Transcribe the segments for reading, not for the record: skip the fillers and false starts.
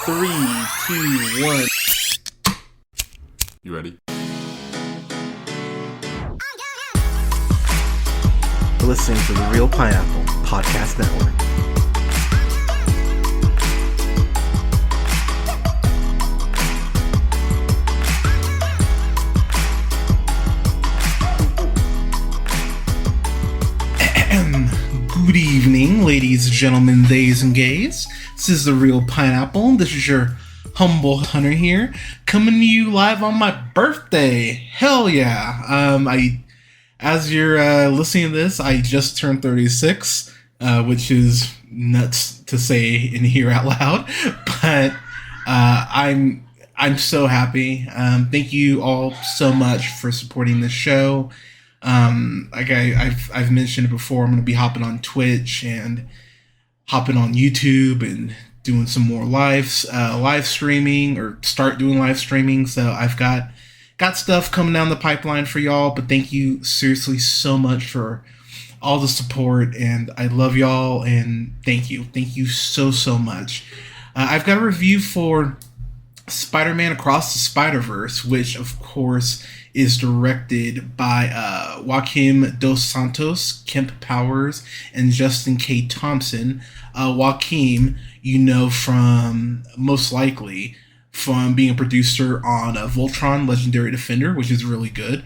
Three, two, one. You ready? You're listening to the Real Pineapple Podcast Network. Good evening, ladies, gentlemen, theys, and gays. This is the Real Pineapple. This is your humble hunter here, coming to you live on my birthday. Hell yeah! As you're listening to this, I just turned 36, which is nuts to say and hear out loud. But I'm so happy. Thank you all so much for supporting this show. Like I've mentioned it before, I'm going to be hopping on Twitch and hopping on YouTube and doing some more live streaming, or start doing live streaming. So I've got stuff coming down the pipeline for y'all, but thank you seriously so much for all the support, and I love y'all, and thank you so much. I've got a review for Spider-Man Across the Spider-Verse, which of course is directed by Joaquim Dos Santos, Kemp Powers, and Justin K. Thompson. Joaquim, you know from, most likely, from being a producer on Voltron Legendary Defender, which is really good.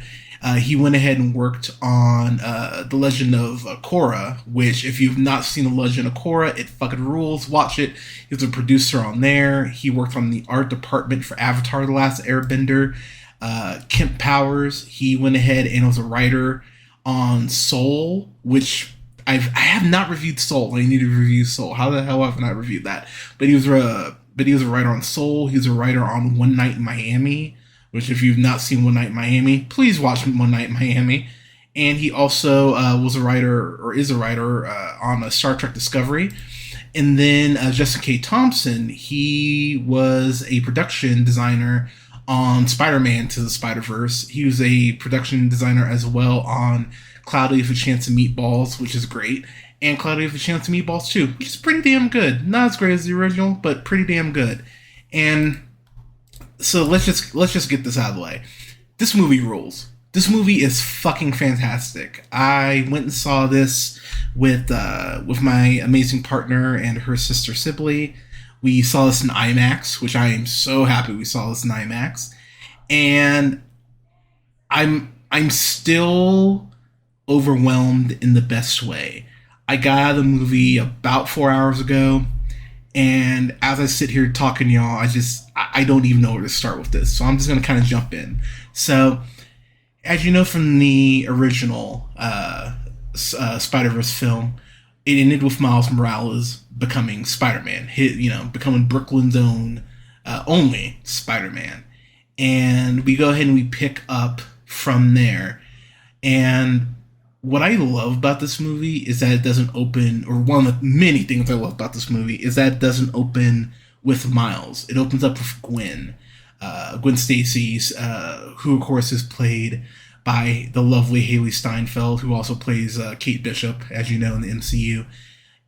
He went ahead and worked on The Legend of Korra, which, if you've not seen The Legend of Korra, it fucking rules. Watch it. He was a producer on there. He worked on the art department for Avatar: The Last Airbender. Kemp Powers, he went ahead and was a writer on Soul, which I have not reviewed Soul. I need to review Soul. How the hell have I not reviewed that? But he was a writer on Soul. He was a writer on One Night in Miami, which, if you've not seen One Night in Miami, please watch One Night in Miami. And he also was a writer, or is a writer, on Star Trek Discovery. And then Justin K. Thompson, he was a production designer on Spider-Man to the Spider-Verse. He was a production designer as well on Cloudy with a Chance of Meatballs, which is great, and Cloudy with a Chance of Meatballs 2, which is pretty damn good. Not as great as the original, but pretty damn good. And so let's just get this out of the way. This movie rules. This movie is fucking fantastic. I went and saw this with my amazing partner and her sister Sibley. We saw this in IMAX, which I am so happy we saw this in IMAX. And I'm still overwhelmed in the best way. I got out of the movie about 4 hours ago, and as I sit here talking to y'all, I don't even know where to start with this. So I'm just going to kind of jump in. So, as you know from the original Spider-Verse film, it ended with Miles Morales becoming Spider-Man, becoming Brooklyn's own only Spider-Man. And we go ahead and we pick up from there. And what I love about this movie is that it doesn't open, or one of the many things I love about this movie is that it doesn't open with Miles. It opens up with Gwen Stacy's, who of course is played by the lovely Haley Steinfeld, who also plays Kate Bishop, as you know, in the MCU.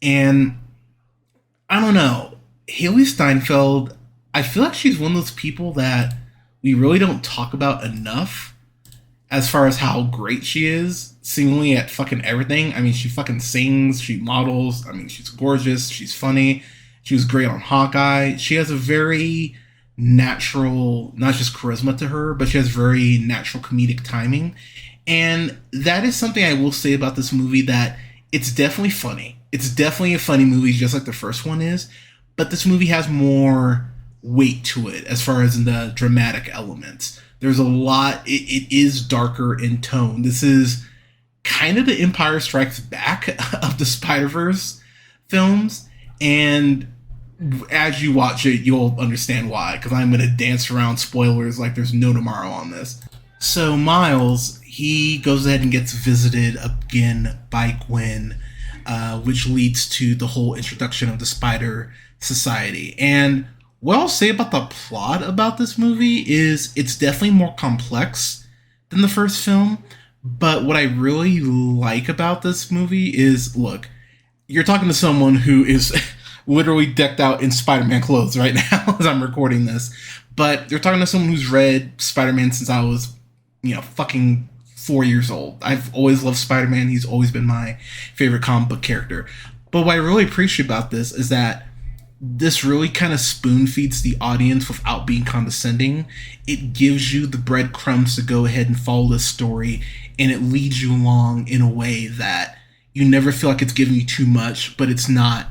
And I don't know, Haley Steinfeld, I feel like she's one of those people that we really don't talk about enough as far as how great she is, seemingly at fucking everything. I mean, she fucking sings, she models, I mean, she's gorgeous, she's funny, she was great on Hawkeye. She has a very natural, not just charisma to her, but she has very natural comedic timing. And that is something I will say about this movie, that it's definitely funny. It's definitely a funny movie, just like the first one is, but this movie has more weight to it as far as in the dramatic elements. There's a lot, it is darker in tone. This is kind of the Empire Strikes Back of the Spider-Verse films, and as you watch it, you'll understand why, because I'm going to dance around spoilers like there's no tomorrow on this. So Miles, he goes ahead and gets visited again by Gwen, which leads to the whole introduction of the Spider Society. And what I'll say about the plot about this movie is it's definitely more complex than the first film, but what I really like about this movie is, look, you're talking to someone who is literally decked out in Spider-Man clothes right now as I'm recording this. But you're talking to someone who's read Spider-Man since I was, fucking 4 years old. I've always loved Spider-Man. He's always been my favorite comic book character. But what I really appreciate about this is that this really kind of spoon feeds the audience without being condescending. It gives you the breadcrumbs to go ahead and follow this story, and it leads you along in a way that you never feel like it's giving you too much, but it's not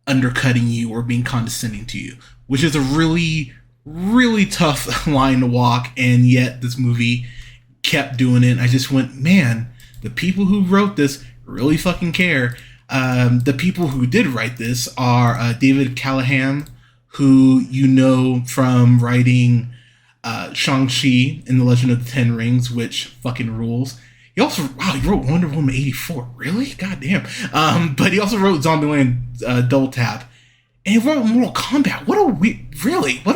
undercutting you or being condescending to you, which is a really, really tough line to walk. And yet this movie kept doing it. I just went, man, the people who wrote this really fucking care. The people who did write this are David Callahan, who you know from writing Shang-Chi and the Legend of the Ten Rings, which fucking rules. He also, he wrote Wonder Woman 84. Really? God damn. But he also wrote Zombieland Double Tap. And he wrote Mortal Kombat. What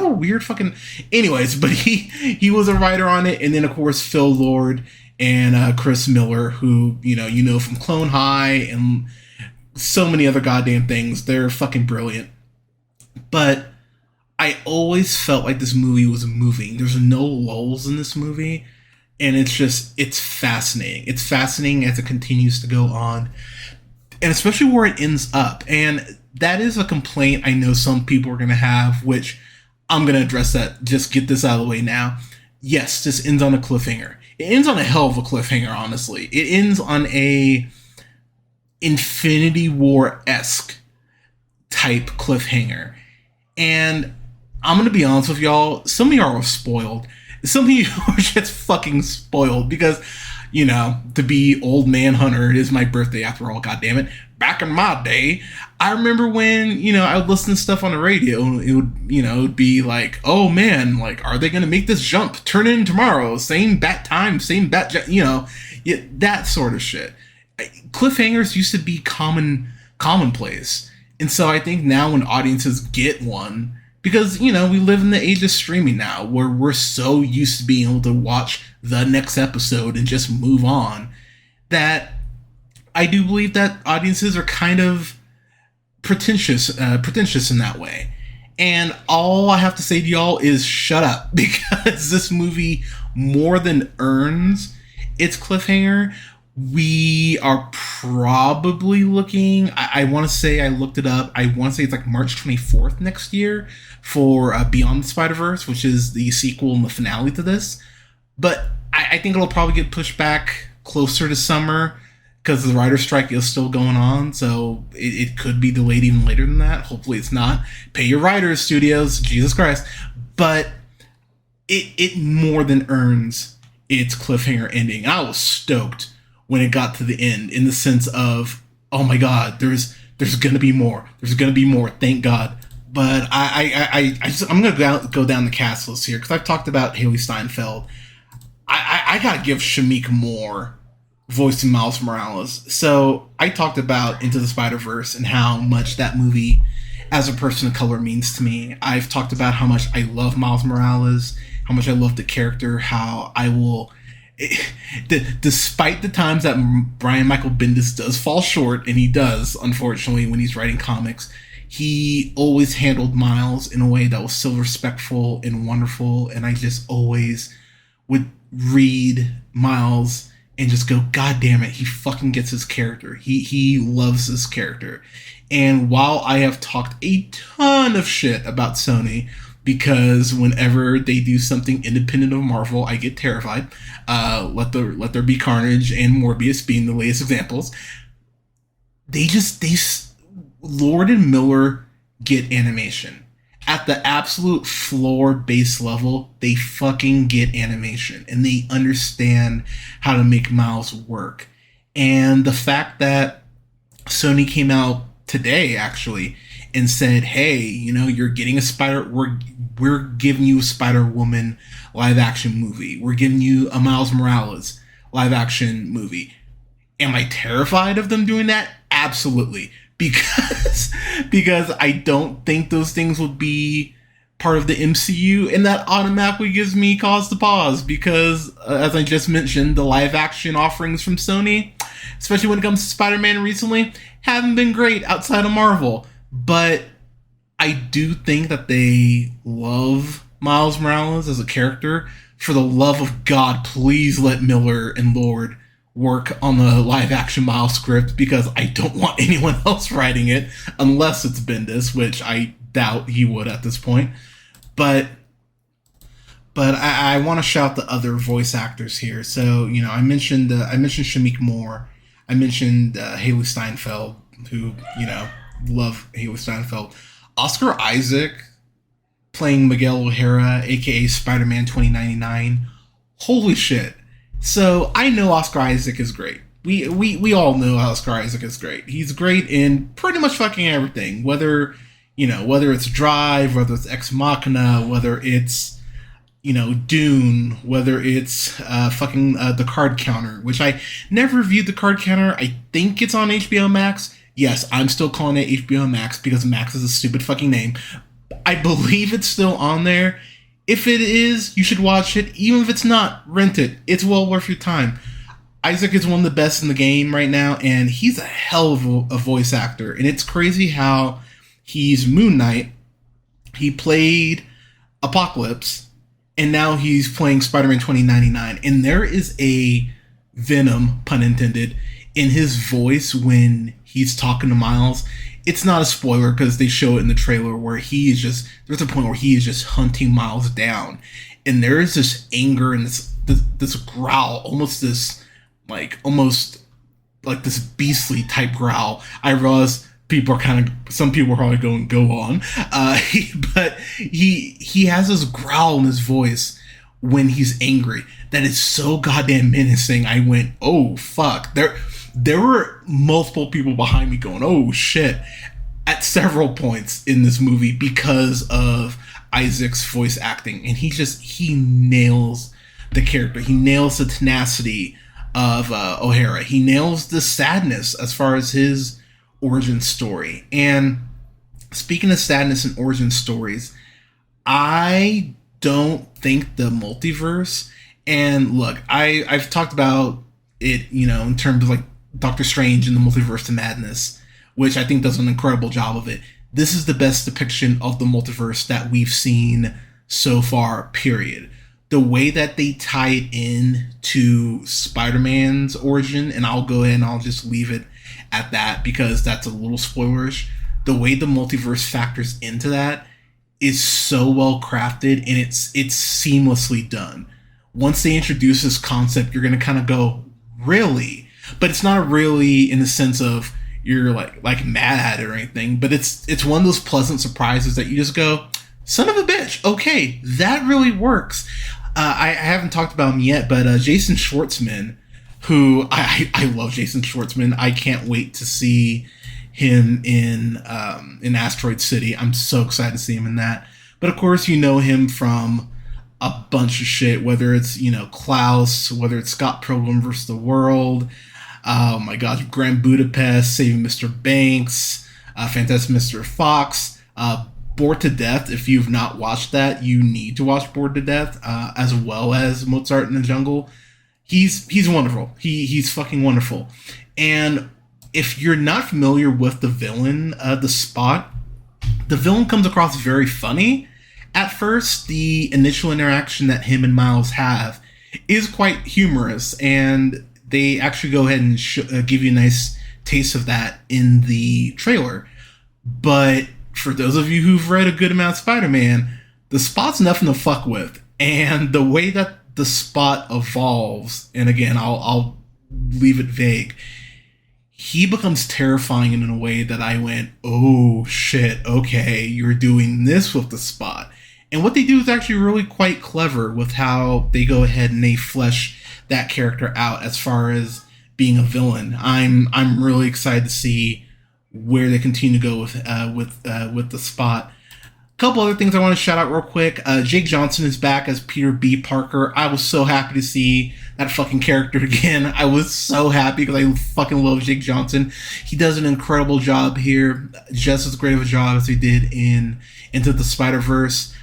a weird fucking... Anyways, but he was a writer on it. And then, of course, Phil Lord and Chris Miller, who, you know from Clone High and so many other goddamn things. They're fucking brilliant. But I always felt like this movie was moving. There's no lulls in this movie. And it's fascinating. It's fascinating as it continues to go on. And especially where it ends up. And that is a complaint I know some people are going to have, which I'm going to address that. Just get this out of the way now. Yes, this ends on a cliffhanger. It ends on a hell of a cliffhanger, honestly. It ends on a Infinity War-esque type cliffhanger. And I'm going to be honest with y'all. Some of y'all are spoiled. Some of you are just fucking spoiled because, to be old man Hunter, it is my birthday after all, goddammit. Back in my day, I remember when, I would listen to stuff on the radio and it would be like, oh man, like, are they going to make this jump? Turn in tomorrow, same bat time, same bat, that sort of shit. Cliffhangers used to be commonplace. And so I think now when audiences get one, because, we live in the age of streaming now where we're so used to being able to watch the next episode and just move on, that I do believe that audiences are kind of pretentious in that way. And all I have to say to y'all is shut up, because this movie more than earns its cliffhanger. We are probably looking, I want to say, I looked it up, I want to say it's like March 24th next year for Beyond the Spider-Verse, which is the sequel and the finale to this. But I think it'll probably get pushed back closer to summer because the writer's strike is still going on. So it could be delayed even later than that. Hopefully it's not. Pay your writers, studios, Jesus Christ. But it more than earns its cliffhanger ending. I was stoked when it got to the end, in the sense of, oh my god, there's gonna be more. There's gonna be more. Thank God. But I'm gonna go down the cast list here because I've talked about Haley Steinfeld. I gotta give Shamik Moore voicing Miles Morales. So I talked about Into the Spider-Verse and how much that movie, as a person of color, means to me. I've talked about how much I love Miles Morales, how much I love the character, how I will. Despite the times that Brian Michael Bendis does fall short, and he does, unfortunately, when he's writing comics, he always handled Miles in a way that was so respectful and wonderful, and I just always would read Miles and just go, God damn it, he fucking gets his character. He loves this character. And while I have talked a ton of shit about Sony, because whenever they do something independent of Marvel, I get terrified. Let there be Carnage and Morbius being the latest examples. Lord and Miller get animation. At the absolute floor base level, they fucking get animation. And they understand how to make Miles work. And the fact that Sony came out today, actually, and said, hey, you're getting we're giving you a Spider-Woman live action movie. We're giving you a Miles Morales live action movie. Am I terrified of them doing that? Absolutely. Because I don't think those things will be part of the MCU, and that automatically gives me cause to pause because, as I just mentioned, the live action offerings from Sony, especially when it comes to Spider-Man recently, haven't been great outside of Marvel. But I do think that they love Miles Morales as a character. For the love of God, please let Miller and Lord work on the live action Miles script, because I don't want anyone else writing it unless it's Bendis, which I doubt he would at this point. But I want to shout the other voice actors here. So I mentioned Shamik Moore, I mentioned Haley Steinfeld, who love Haley Steinfeld. Oscar Isaac playing Miguel O'Hara, aka Spider-Man 2099. Holy shit! So I know Oscar Isaac is great. We all know Oscar Isaac is great. He's great in pretty much fucking everything. Whether it's Drive, whether it's Ex Machina, whether it's Dune, whether it's the Card Counter, which I never reviewed the Card Counter. I think it's on HBO Max. Yes, I'm still calling it HBO Max because Max is a stupid fucking name. I believe it's still on there. If it is, you should watch it. Even if it's not, rent it. It's well worth your time. Isaac is one of the best in the game right now, and he's a hell of a voice actor. And it's crazy how he's Moon Knight. He played Apocalypse, and now he's playing Spider-Man 2099. And there is a venom, pun intended, in his voice when he's talking to Miles. It's not a spoiler because they show it in the trailer where there's a point where he is just hunting Miles down. And there is this anger and this growl, almost this beastly type growl. I realize some people are probably going, go on. But he has this growl in his voice when he's angry that is so goddamn menacing. I went, oh fuck. There were multiple people behind me going, oh shit, at several points in this movie because of Isaac's voice acting. And he nails the character. He nails the tenacity of O'Hara. He nails the sadness as far as his origin story. And speaking of sadness and origin stories, I don't think the multiverse, and look, I've talked about it, in terms of Doctor Strange and the Multiverse of Madness, which I think does an incredible job of it. This is the best depiction of the multiverse that we've seen so far, period. The way that they tie it in to Spider-Man's origin, and I'll go ahead and I'll just leave it at that because that's a little spoilerish. The way the multiverse factors into that is so well crafted, and it's seamlessly done. Once they introduce this concept, you're going to kind of go, really? But it's not really in the sense of you're like mad at it or anything, but it's one of those pleasant surprises that you just go, son of a bitch, okay, that really works. I haven't talked about him yet, but Jason Schwartzman, who I love Jason Schwartzman. I can't wait to see him in Asteroid City. I'm so excited to see him in that. But of course, you know him from a bunch of shit, whether it's Klaus, whether it's Scott Pilgrim vs. the World. Oh my gosh, Grand Budapest, Saving Mr. Banks, Fantastic Mr. Fox, Bored to Death. If you've not watched that, you need to watch Bored to Death, as well as Mozart in the Jungle. He's wonderful. He's fucking wonderful. And if you're not familiar with the villain, the Spot, the villain comes across very funny. At first, the initial interaction that him and Miles have is quite humorous, and they actually go ahead and give you a nice taste of that in the trailer. But for those of you who've read a good amount of Spider-Man, the Spot's nothing to fuck with. And the way that the Spot evolves, and again, I'll leave it vague, he becomes terrifying in a way that I went, oh shit, okay, you're doing this with the Spot. And what they do is actually really quite clever with how they go ahead and they flesh that character out as far as being a villain. I'm really excited to see where they continue to go with the Spot. A couple other things I want to shout out real quick. Jake Johnson is back as Peter B. Parker. I was so happy to see that fucking character again. I was so happy because I fucking love Jake Johnson. He does an incredible job here, just as great of a job as he did in Into the Spider-Verse.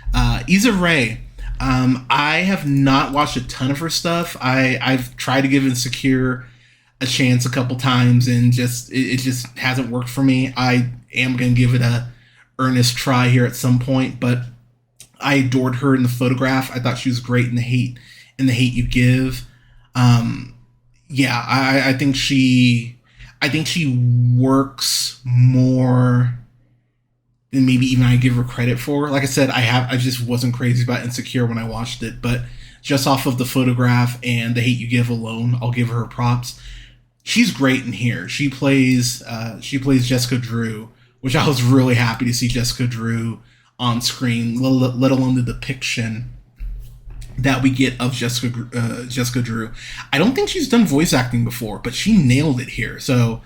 Issa Rae. I have not watched a ton of her stuff. I've tried to give Insecure a chance a couple times, and it just hasn't worked for me. I am going to give it a earnest try here at some point, but I adored her in The Photograph. I thought she was great in The Hate You Give. Yeah, I think she works more than maybe even I give her credit for. Like I said, I just wasn't crazy about Insecure when I watched it, but just off of The Photograph and The Hate You Give alone, I'll give her props. She's great in here. She plays Jessica Drew, which I was really happy to see Jessica Drew on screen, let alone the depiction that we get of Jessica Drew. I don't think she's done voice acting before, but she nailed it here. So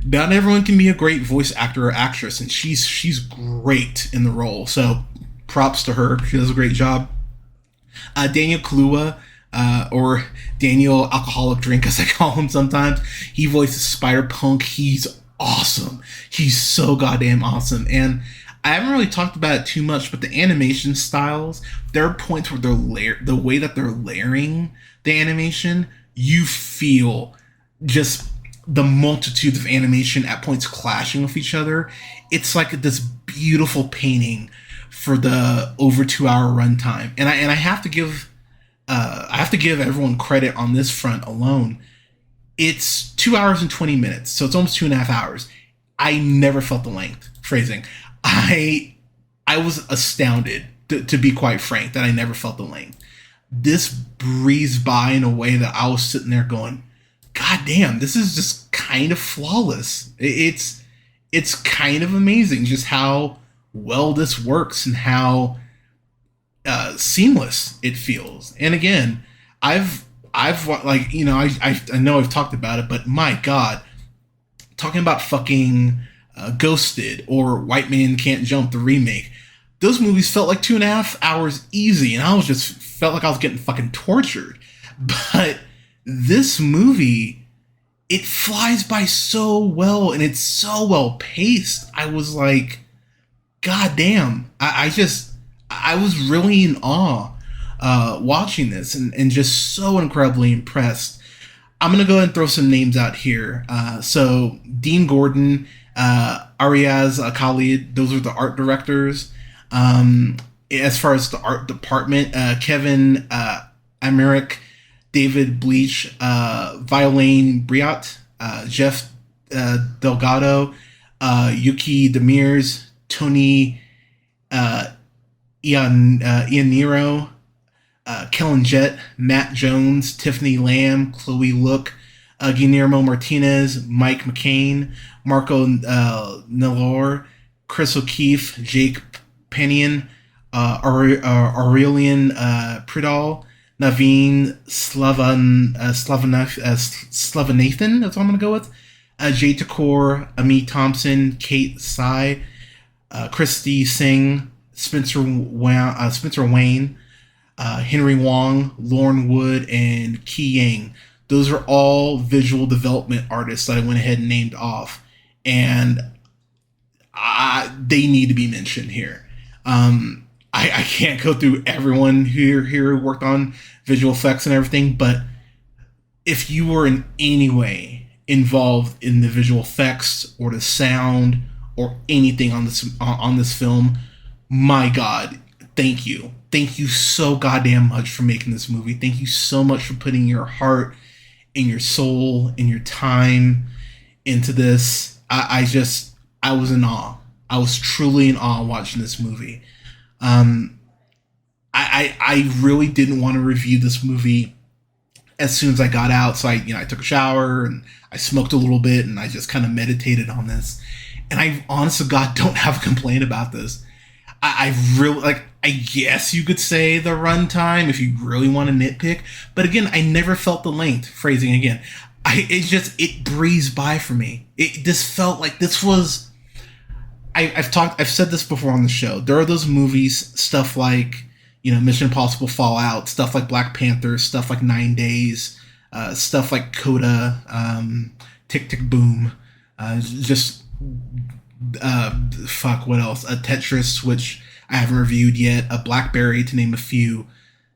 not everyone can be a great voice actor or actress, and she's great in the role. So props to her. She does a great job. Daniel Kaluuya, or Daniel Alcoholic Drink, as I call him sometimes, he voices Spider-Punk. He's awesome. He's so goddamn awesome. And I haven't really talked about it too much, but the animation styles, there are points where the way that they're layering the animation, you feel just the multitude of animation at points clashing with each other. It's like this beautiful painting for the over 2 hour runtime. And I have to give everyone credit on this front alone. It's 2 hours and 20 minutes, so it's almost 2.5 hours. I never felt the length. Phrasing. I was astounded, to be quite frank, that I never felt the length. This breezed by in a way that I was sitting there going, God damn, this is just kind of flawless. It's kind of amazing just how well this works and how seamless it feels. And again, I've like, you know, I know I've talked about it, but my God, talking about fucking Ghosted or White Man Can't Jump, the remake, those movies felt like 2.5 hours easy, and I was just felt like I was getting fucking tortured. But this movie, it flies by so well, and it's so well paced. I was like, God damn, I was really in awe watching this, and just so incredibly impressed. I'm gonna go ahead and throw some names out here. So Dean Gordon, Ariaz Khalid, those are the art directors. As far as the art department, Kevin Emmerich, David Bleach, Violaine Briot, Jeff Delgado, Yuki Demirs, Tony Ianiro, Kellen Jett, Matt Jones, Tiffany Lamb, Chloe Look, Guillermo Martinez, Mike McCain, Marco Nelor, Chris O'Keefe, Jake Panion, Aurelian Pridal, Naveen Slavanathan, that's what I'm going to go with, Jay Takor, Ami Thompson, Kate Tsai, Christy Singh, Spencer Wayne, Henry Wong, Lauren Wood, and Ki Yang. Those are all visual development artists that I went ahead and named off, and they need to be mentioned here. I can't go through everyone here who worked on visual effects and everything, but if you were in any way involved in the visual effects or the sound or anything on this film, my God, thank you. Thank you so goddamn much for making this movie. Thank you so much for putting your heart and your soul and your time into this. I was in awe. I was truly in awe watching this movie. I really didn't want to review this movie as soon as I got out. So I took a shower and I smoked a little bit and I just kind of meditated on this. And I, honest to God, don't have a complaint about this. I really, like, I guess you could say the runtime if you really want to nitpick. But again, I never felt the length. Phrasing again. It breezed by for me. This felt like this was, I've said this before on the show. There are those movies, stuff like, Mission Impossible Fallout, stuff like Black Panther, stuff like 9 Days, stuff like Coda, Tick Tick Boom, what else? A Tetris, which I haven't reviewed yet, a Blackberry, to name a few.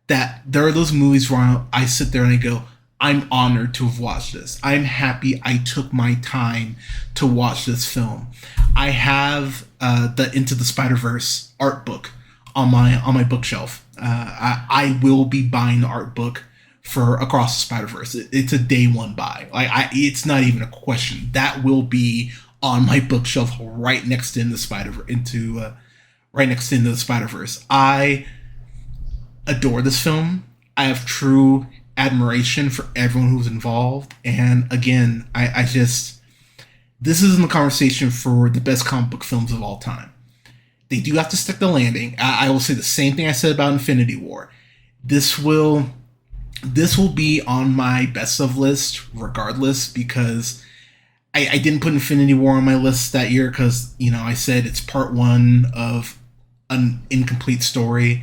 That there are those movies where I sit there and I go, I'm honored to have watched this. I'm happy I took my time to watch this film. I have the Into the Spider-Verse art book on my bookshelf. I will be buying the art book for Across the Spider-Verse. It's a day one buy. It's not even a question. That will be on my bookshelf right next to right next to Into the Spider-Verse. I adore this film. I have true admiration for everyone who's involved. And again, I just, this isn't the conversation for the best comic book films of all time. They do have to stick the landing. I will say the same thing I said about Infinity War. This will be on my best of list regardless, because I didn't put Infinity War on my list that year because, I said it's part one of an incomplete story.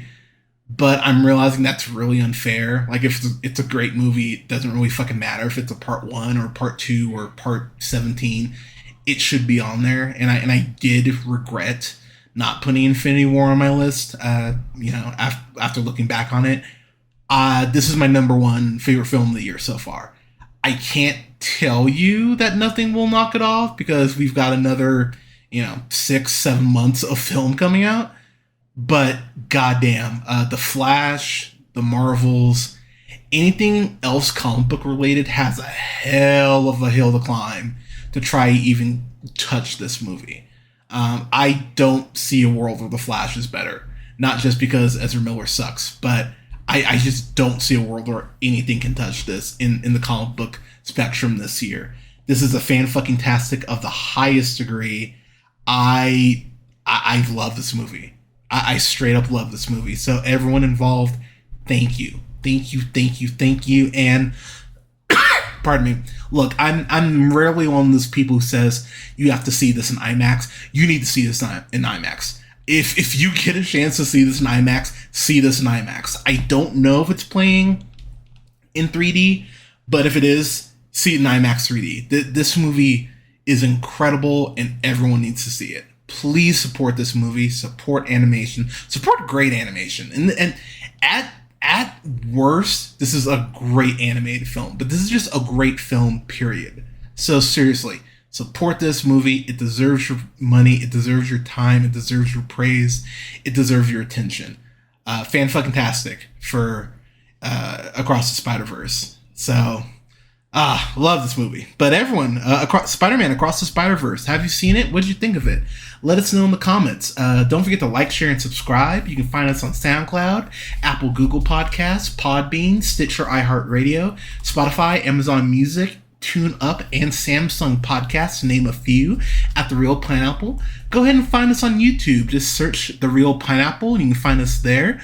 But I'm realizing that's really unfair. Like, if it's a great movie, it doesn't really fucking matter if it's a part 1 or part 2 or part 17. It should be on there. And I did regret not putting Infinity War on my list, after looking back on it. This is my number 1 favorite film of the year so far. I can't tell you that nothing will knock it off because we've got another, 6-7 months of film coming out. But goddamn, The Flash, the Marvels, anything else comic book related has a hell of a hill to climb to try even touch this movie. I don't see a world where The Flash is better. Not just because Ezra Miller sucks, but I just don't see a world where anything can touch this in the comic book spectrum this year. This is a fan-fucking-tastic of the highest degree. I love this movie. I straight up love this movie. So everyone involved, thank you. Thank you. And pardon me. Look, I'm rarely one of those people who says you have to see this in IMAX. You need to see this in IMAX. If you get a chance to see this in IMAX, see this in IMAX. I don't know if it's playing in 3D, but if it is, see it in IMAX 3D. This movie is incredible and everyone needs to see it. Please support this movie. Support animation. Support great animation. And at worst, this is a great animated film. But this is just a great film, period. So seriously, support this movie. It deserves your money. It deserves your time. It deserves your praise. It deserves your attention. Fan-fucking-tastic for Across the Spider-Verse. So, love this movie. But everyone, Spider-Man Across the Spider-Verse, have you seen it? What did you think of it? Let us know in the comments. Don't forget to like, share, and subscribe. You can find us on SoundCloud, Apple, Google Podcasts, Podbean, Stitcher, iHeartRadio, Spotify, Amazon Music, TuneUp, and Samsung Podcasts, to name a few, at The Real Pineapple. Go ahead and find us on YouTube. Just search The Real Pineapple, and you can find us there.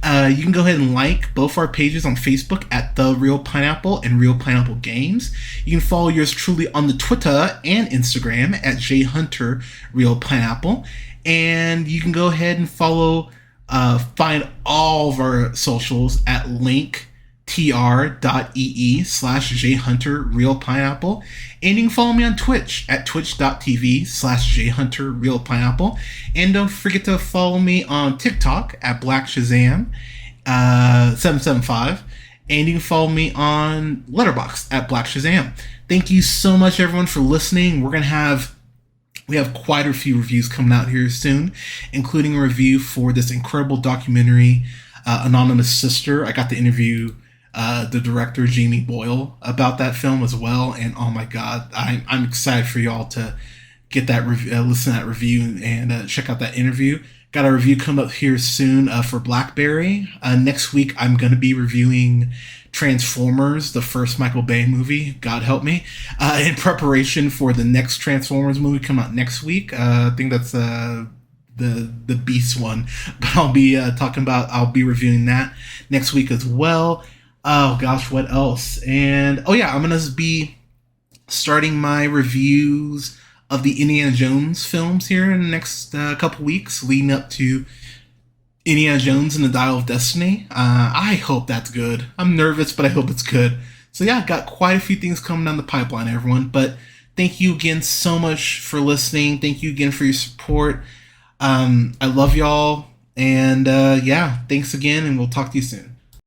You can go ahead and like both our pages on Facebook at The Real Pineapple and Real Pineapple Games. You can follow yours truly on the Twitter and Instagram at jhunterreelpineapple. And you can go ahead and find all of our socials at linktr.ee/jhunterreelpineapple. And you can follow me on Twitch at twitch.tv/jhunterreelpineapple. And don't forget to follow me on TikTok at BlackShazam775. And you can follow me on Letterboxd at BlackShazam. Thank you so much, everyone, for listening. We have quite a few reviews coming out here soon, including a review for this incredible documentary, Anonymous Sister. I got to interview the director, Jamie Boyle, about that film as well. And oh my God, I'm excited for y'all to get that listen to that review and check out that interview. Got a review coming up here soon for Blackberry. Next week, I'm going to be reviewing Transformers, the first Michael Bay movie, God help me, in preparation for the next Transformers movie coming out next week. I think that's the Beast one, but I'll be reviewing that next week as well. Oh gosh, what else? And I'm gonna be starting my reviews of the Indiana Jones films here in the next couple weeks, leading up to Indiana Jones and the Dial of Destiny. I hope that's good. I'm nervous, but I hope it's good. So yeah, got quite a few things coming down the pipeline, everyone. But thank you again so much for listening. Thank you again for your support. I love y'all. And thanks again, and we'll talk to you soon.